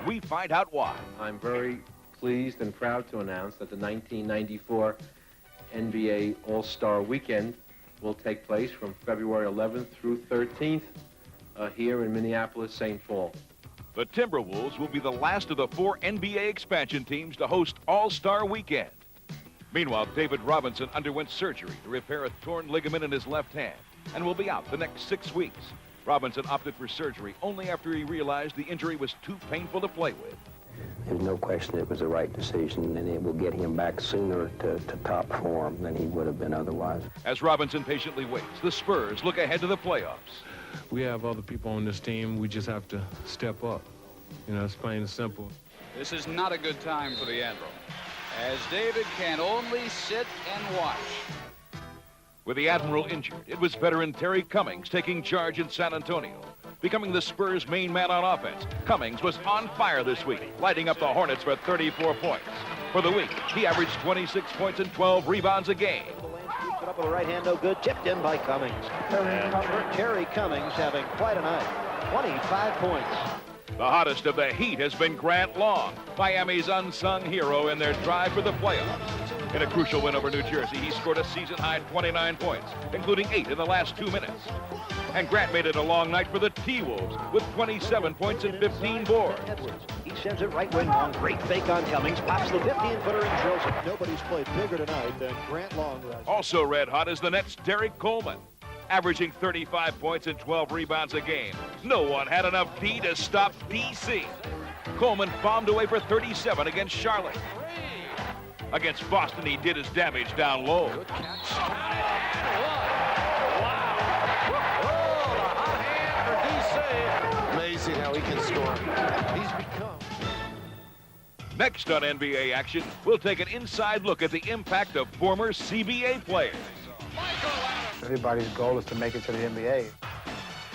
we find out why. I'm very pleased and proud to announce that the 1994 NBA All-Star Weekend will take place from February 11th through 13th here in Minneapolis, St. Paul. The Timberwolves will be the last of the 4 NBA expansion teams to host All-Star Weekend. Meanwhile, David Robinson underwent surgery to repair a torn ligament in his left hand and will be out the next 6 weeks. Robinson opted for surgery only after he realized the injury was too painful to play with. There's no question it was the right decision, and it will get him back sooner to top form than he would have been otherwise. As Robinson patiently waits, the Spurs look ahead to the playoffs. We have other people on this team. We just have to step up. You know, it's plain and simple. This is not a good time for the Admiral, as David can only sit and watch. With the Admiral injured, it was veteran Terry Cummings taking charge in San Antonio. Becoming the Spurs' main man on offense, Cummings was on fire this week, lighting up the Hornets for 34 points. For the week, he averaged 26 points and 12 rebounds a game. Put up with the right hand, no good. Tipped in by Cummings. Terry Cummings having quite a night. 25 points. The hottest of the Heat has been Grant Long, Miami's unsung hero in their drive for the playoffs. In a crucial win over New Jersey, he scored a season-high 29 points, including 8 in the last 2 minutes. And Grant made it a long night for the T-Wolves with 27 points and 15 boards. He sends it right wing long. Great fake on Cummings. Pops the 15-footer and drills it. Nobody's played bigger tonight than Grant Long. Also red hot is the Nets' Derek Coleman, averaging 35 points and 12 rebounds a game. No one had enough D to stop DC. Coleman bombed away for 37 against Charlotte. Against Boston, he did his damage down low. Good catch. Amazing how he can score. He's become. Next on NBA Action, we'll take an inside look at the impact of former CBA players. Everybody's goal is to make it to the NBA.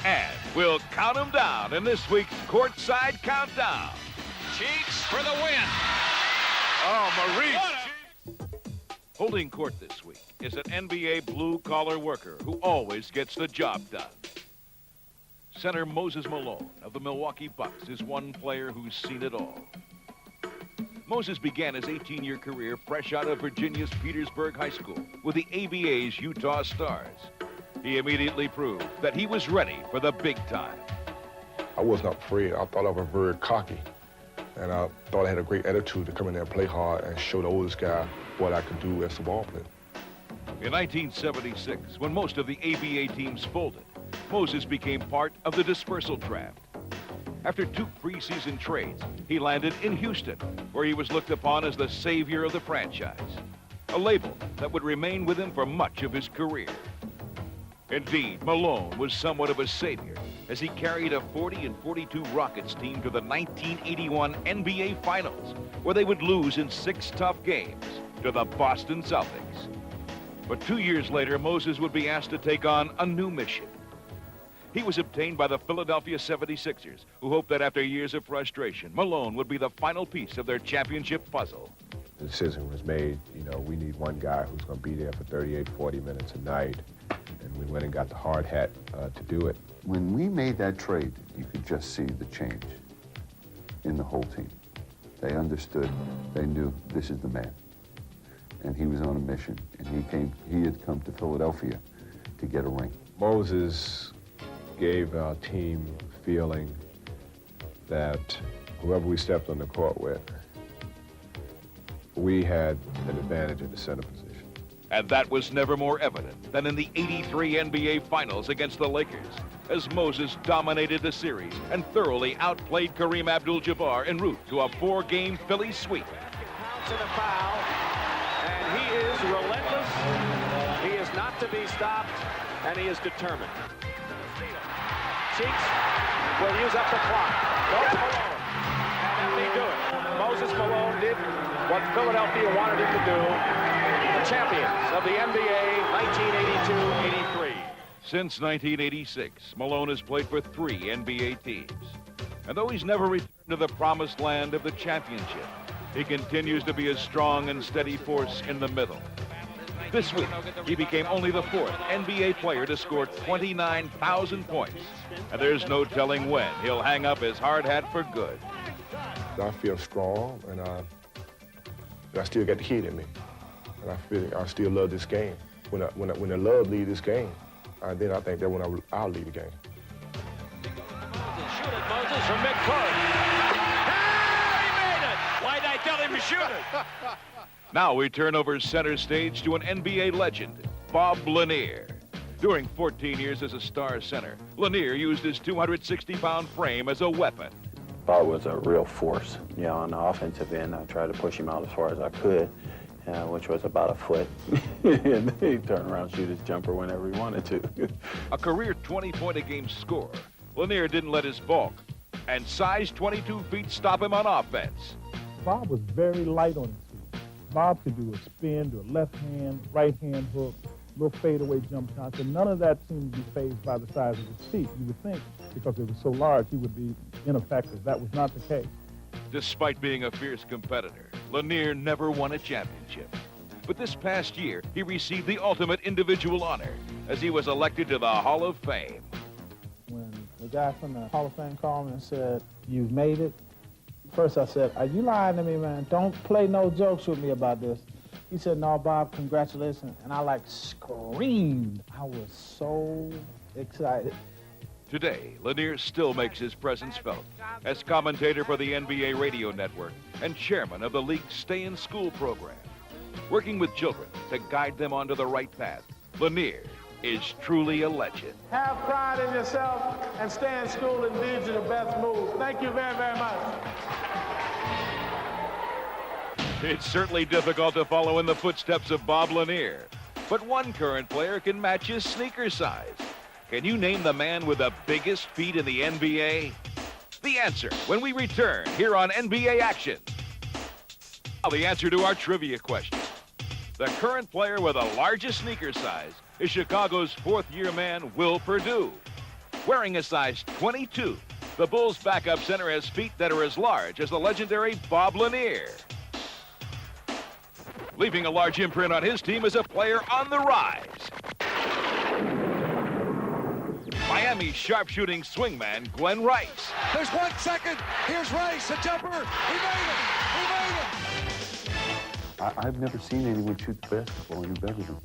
And we'll count them down in this week's Courtside Countdown. Cheeks for the win. Oh, Maurice! Holding court this week is an NBA blue-collar worker who always gets the job done. Center Moses Malone of the Milwaukee Bucks is one player who's seen it all. Moses began his 18-year career fresh out of Virginia's Petersburg High School with the ABA's Utah Stars. He immediately proved that he was ready for the big time. I was not afraid. I thought I was very cocky. And I thought I had a great attitude to come in there and play hard and show the oldest guy what I could do as a ball player. In 1976, when most of the ABA teams folded, Moses became part of the dispersal draft. After 2 preseason trades, he landed in Houston, where he was looked upon as the savior of the franchise, a label that would remain with him for much of his career. Indeed, Malone was somewhat of a savior as he carried a 40-42 Rockets team to the 1981 NBA Finals, where they would lose in 6 tough games to the Boston Celtics. But 2 years later, Moses would be asked to take on a new mission. He was obtained by the Philadelphia 76ers, who hoped that after years of frustration, Malone would be the final piece of their championship puzzle. The decision was made, we need one guy who's going to be there for 38, 40 minutes a night. And we went and got the hard hat to do it. When we made that trade, you could just see the change in the whole team. They understood, they knew this is the man. And he was on a mission, and he had come to Philadelphia to get a ring. Moses gave our team a feeling that whoever we stepped on the court with, we had an advantage in the center position. And that was never more evident than in the '83 NBA Finals against the Lakers, as Moses dominated the series and thoroughly outplayed Kareem Abdul-Jabbar en route to a 4-game Philly sweep. Counts and a foul, and he is relentless. He is not to be stopped, and he is determined. Cheeks will use up the clock. Goes Malone, and let me do it. Moses Malone did what Philadelphia wanted him to do. The champions of the NBA 1982-83. Since 1986, Malone has played for 3 NBA teams. And though he's never returned to the promised land of the championship, he continues to be a strong and steady force in the middle. This week, he became only the 4th NBA player to score 29,000 points. And there's no telling when he'll hang up his hard hat for good. I feel strong, and I still got the heat in me. And I feel I still love this game. When the love lead this game, then I think that when I'll lead the game. Shoot it, Moses, from midcourt. He made it! Why'd I tell him to shoot it? Now we turn over center stage to an NBA legend, Bob Lanier. During 14 years as a star center, Lanier used his 260-pound frame as a weapon. Bob was a real force. On the offensive end, I tried to push him out as far as I could, which was about a foot. And he'd turn around and shoot his jumper whenever he wanted to. A career 20-point-a-game scorer, Lanier didn't let his bulk and size 22 feet stop him on offense. Bob was very light on his feet. Bob could do a spin, do a left hand, right hand hook, little fadeaway jump shots, and none of that seemed to be fazed by the size of his feet. You would think, because it was so large, he would be ineffective. That was not the case. Despite being a fierce competitor, Lanier never won a championship. But this past year, he received the ultimate individual honor as he was elected to the Hall of Fame. When the guy from the Hall of Fame called me and said, "You've made it," first I said, "Are you lying to me, man? Don't play no jokes with me about this." He said, "No, Bob, congratulations." And I screamed. I was so excited. Today, Lanier still makes his presence felt as commentator for the NBA radio network and chairman of the league's Stay in School program. Working with children to guide them onto the right path, Lanier is truly a legend. Have pride in yourself and stay in school and lead you the best move. Thank you very, very much. It's certainly difficult to follow in the footsteps of Bob Lanier, but one current player can match his sneaker size. Can you name the man with the biggest feet in the NBA? The answer when we return here on NBA Action. Now the answer to our trivia question. The current player with the largest sneaker size is Chicago's fourth-year man, Will Perdue. Wearing a size 22, the Bulls' backup center has feet that are as large as the legendary Bob Lanier. Leaving a large imprint on his team is a player on the rise. Miami's sharpshooting swingman, Glenn Rice. There's 1 second. Here's Rice, a jumper. He made it. He made it. I've never seen anyone shoot the basketball any better than him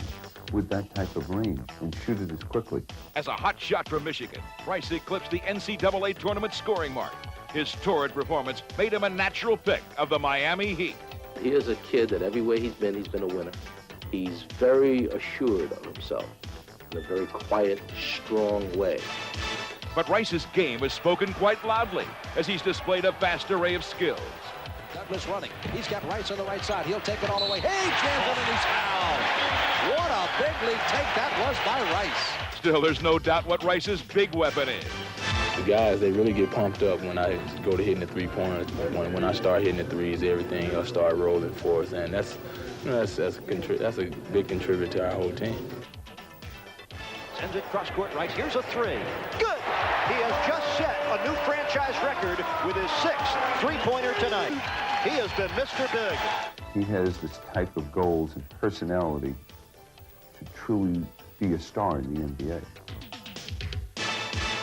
with that type of range and shoot it as quickly. As a hot shot from Michigan, Rice eclipsed the NCAA tournament scoring mark. His torrid performance made him a natural pick of the Miami Heat. He is a kid that everywhere he's been a winner. He's very assured of himself in a very quiet, strong way. But Rice's game has spoken quite loudly as he's displayed a vast array of skills. Douglas running. He's got Rice on the right side. He'll take it all the way. Hey, jams it and he's fouled. What a big league take that was by Rice. Still, there's no doubt what Rice's big weapon is. The guys, they really get pumped up when I go to hitting the three-pointers. When I start hitting the threes, everything else start rolling for us, and that's a big contributor to our whole team. Sends it cross-court right. Here's a three. Good! He has just set a new franchise record with his 6th three-pointer tonight. He has been Mr. Big. He has this type of goals and personality to truly be a star in the NBA.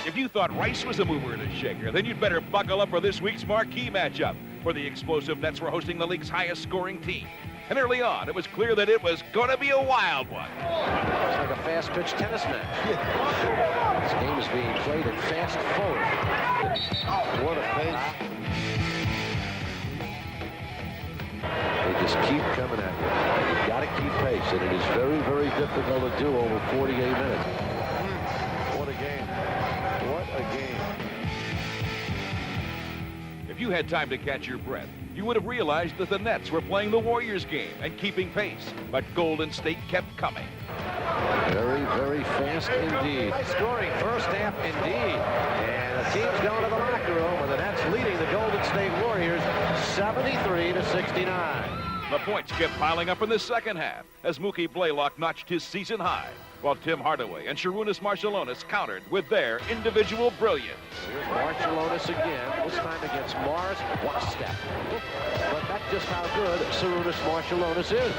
If you thought Rice was a mover and a shaker, then you'd better buckle up for this week's marquee matchup, where the explosive Nets were hosting the league's highest-scoring team. And early on, it was clear that it was going to be a wild one. It's like a fast-pitch tennis match. This game is being played in fast forward. What a pace. They just keep coming at you. You've got to keep pace, and it is very, very difficult to do over 48 minutes. What a game. What a game. If you had time to catch your breath, you would have realized that the Nets were playing the Warriors game and keeping pace, but Golden State kept coming. Very, very fast indeed. Scoring first half indeed. And the team's going to the locker room, and the Nets leading the Golden State Warriors 73-69. The points kept piling up in the second half as Mookie Blaylock notched his season high, while Tim Hardaway and Sarunas Marciulionis countered with their individual brilliance. Here's Marciulionis again, this time against Morris. What a step. But that's just how good Sarunas Marciulionis is.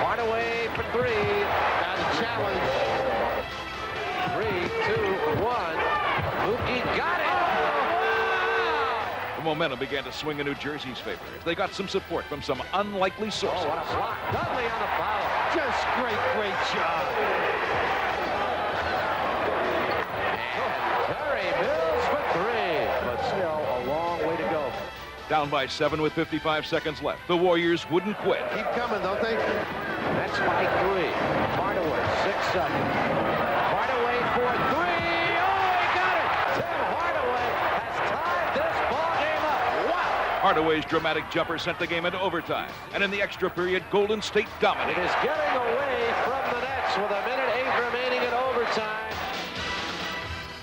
Hardaway for three. Now the challenge. 3, 2, 1. Mookie got it. Wow! momentum began to swing in New Jersey's favor as they got some support from some unlikely sources. Oh, what a block. Dudley on the foul. Just great job. And Terry Mills for three, but still a long way to go. Down by 7 with 55 seconds left. The Warriors wouldn't quit. Keep coming, don't they? That's by three. Hardaway, 6 seconds. Hardaway for three. Oh, he got it! Tim Hardaway has tied this ball game up. Wow! Hardaway's dramatic jumper sent the game into overtime. And in the extra period, Golden State dominated. It is getting away from the Nets with 1:08 remaining in overtime.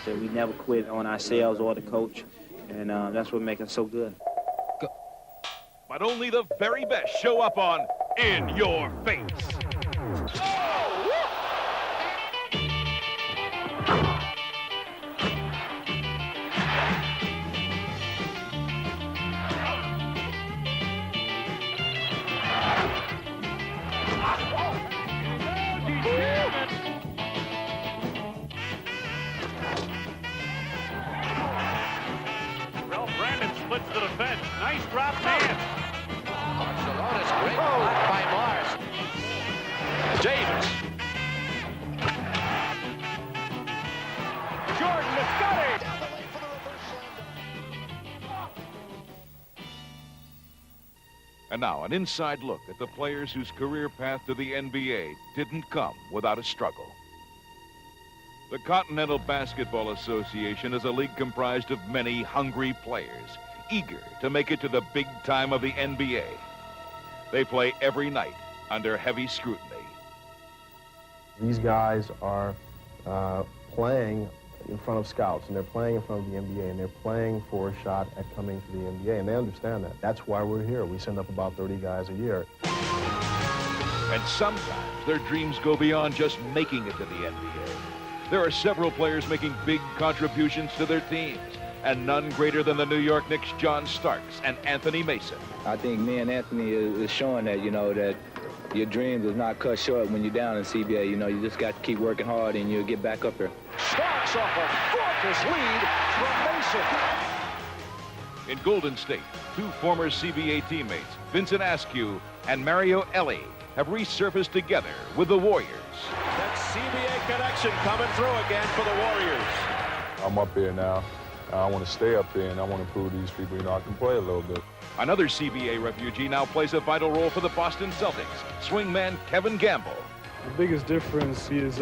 So we never quit on ourselves or the coach, and that's what makes us so good. But only the very best show up on In Your Face. Ralph Brandon splits the defense. Nice drop man. Barcelona's great block by Mars. Davis. Jordan to Scotty. And now an inside look at the players whose career path to the NBA didn't come without a struggle. The Continental Basketball Association is a league comprised of many hungry players, eager to make it to the big time of the NBA. They play every night under heavy scrutiny. These guys are playing in front of scouts, and they're playing in front of the NBA, and they're playing for a shot at coming to the NBA, and they understand that. That's why we're here. We send up about 30 guys a year. And sometimes their dreams go beyond just making it to the NBA. There are several players making big contributions to their teams, and none greater than the New York Knicks' John Starks and Anthony Mason. I think me and Anthony is showing that, you know, that your dreams is not cut short when you're down in CBA. You know, you just got to keep working hard and you'll get back up there. Starks off a gorgeous lead from Mason. In Golden State, 2 former CBA teammates, Vincent Askew and Mario Elie, have resurfaced together with the Warriors. That CBA connection coming through again for the Warriors. I'm up here now. I want to stay up there, and I want to prove to these people, you know, I can play a little bit. Another CBA refugee now plays a vital role for the Boston Celtics, swingman Kevin Gamble. The biggest difference is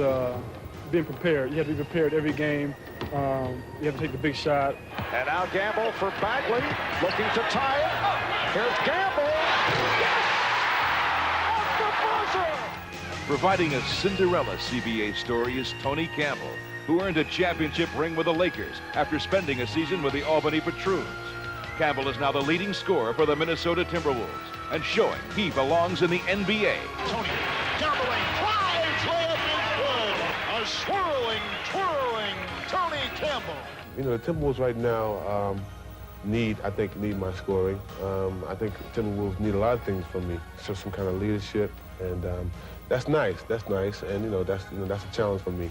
being prepared. You have to be prepared every game. You have to take the big shot. And now Gamble for Bagley, looking to tie it. Here's Gamble. Yes! Off the buzzer! Providing a Cinderella CBA story is Tony Campbell, who earned a championship ring with the Lakers after spending a season with the Albany Patroons. Campbell is now the leading scorer for the Minnesota Timberwolves and showing he belongs in the NBA. Tony down the lane, drives, layup is good. A swirling, twirling Tony Campbell. You know, the Timberwolves right now need my scoring. I think the Timberwolves need a lot of things from me. Show some kind of leadership, and that's nice. And you know, that's a challenge for me.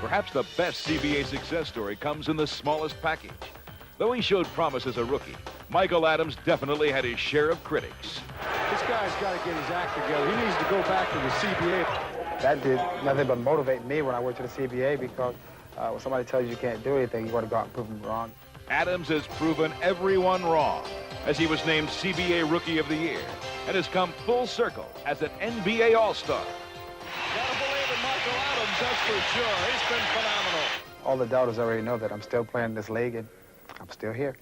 Perhaps the best CBA success story comes in the smallest package. Though he showed promise as a rookie, Michael Adams definitely had his share of critics. This guy's got to get his act together. He needs to go back to the CBA. That did nothing but motivate me when I went to the CBA, because when somebody tells you can't do anything, you want to go out and prove them wrong. Adams has proven everyone wrong, as he was named CBA Rookie of the Year and has come full circle as an NBA All-Star. Gotta believe in Michael Adams, that's for sure. He's been phenomenal. All the doubters already know that I'm still playing in this league, and I'm still here.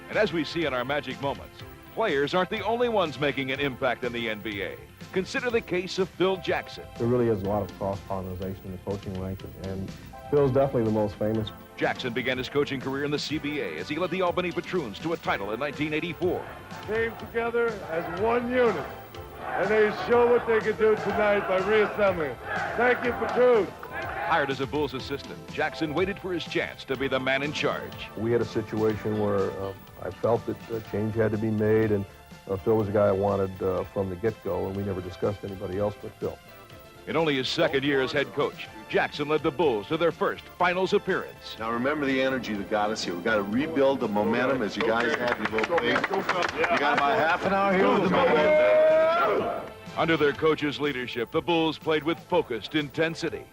And as we see in our magic moments, players aren't the only ones making an impact in the NBA. Consider the case of Phil Jackson. There really is a lot of cross-pollination in the coaching ranks, and Phil's definitely the most famous. Jackson began his coaching career in the CBA as he led the Albany Patroons to a title in 1984. Came together as one unit, and they show what they can do tonight by reassembling. Thank you, Patroons. Hired as a Bulls assistant, Jackson waited for his chance to be the man in charge. We had a situation where I felt that a change had to be made, and Phil was a guy I wanted from the get-go, and we never discussed anybody else but Phil. In only his second year as head coach, Jackson led the Bulls to their first finals appearance. Now remember the energy that got us here. We got to rebuild the momentum as you guys had your little thing. We got about half an hour here with the momentum. Under their coach's leadership, the Bulls played with focused intensity.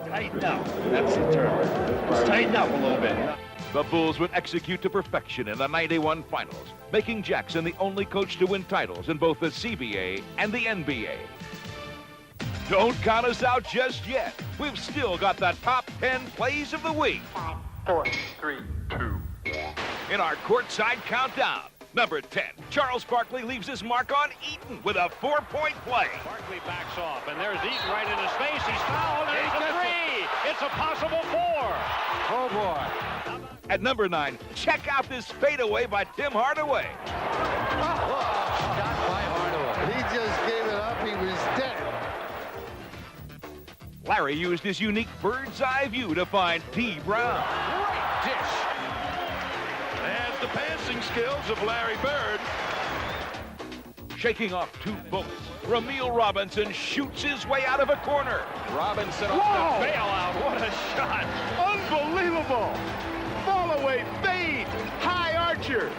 Tighten up. That's the term. Just tighten up a little bit. The Bulls would execute to perfection in the 91 finals, making Jackson the only coach to win titles in both the CBA and the NBA. Don't count us out just yet. We've still got the top 10 plays of the week. 5, 4, 3, 2, 1. In our courtside countdown, number 10, Charles Barkley leaves his mark on Eaton with a 4-point play. Barkley backs off, and there's Eaton right in his face. He's fouled, and it's a three. It's a possible 4. Oh, boy. At number 9, check out this fadeaway by Tim Hardaway. Shot by Hardaway. He just gave it up. He was dead. Larry used his unique bird's eye view to find T. Brown. Great dish. There's the passing skills of Larry Bird. Shaking off 2 bullets, Ramil Robinson shoots his way out of a corner. Robinson off the bailout. What a shot. Unbelievable. Fall away fade. High archer.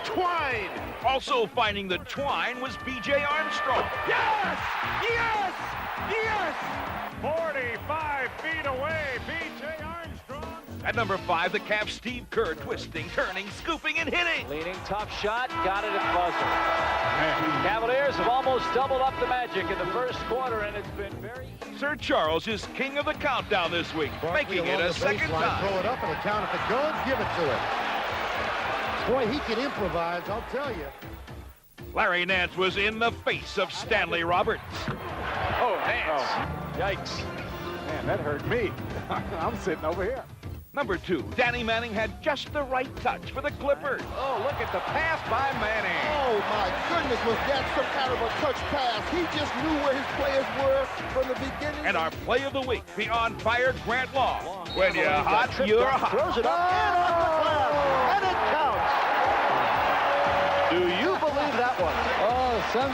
Twine. Also finding the twine was B.J. Armstrong. Yes! Yes! Yes! 45 feet away, B.J. Armstrong. At number 5, the Cavs' Steve Kerr twisting, turning, scooping, and hitting. Leaning, tough shot, got it at buzzer. Cavaliers have almost doubled up the Magic in the first quarter, and it's been very easy. Sir Charles is king of the countdown this week, making it a second time. Throw it up and a count. If it goes, give it to him. Boy, he can improvise, I'll tell you. Larry Nance was in the face of Stanley Roberts. Oh, Nance. Yikes. Man, that hurt me. I'm sitting over here. Number 2, Danny Manning had just the right touch for the Clippers. Oh, look at the pass by Manning. Oh, my goodness, was that some kind of a touch pass? He just knew where his players were from the beginning. And our play of the week, the on-fire Grant Long. When you're hot, you're hot. Throws it up and off the glass, and it counts. Do you believe that one? Oh, some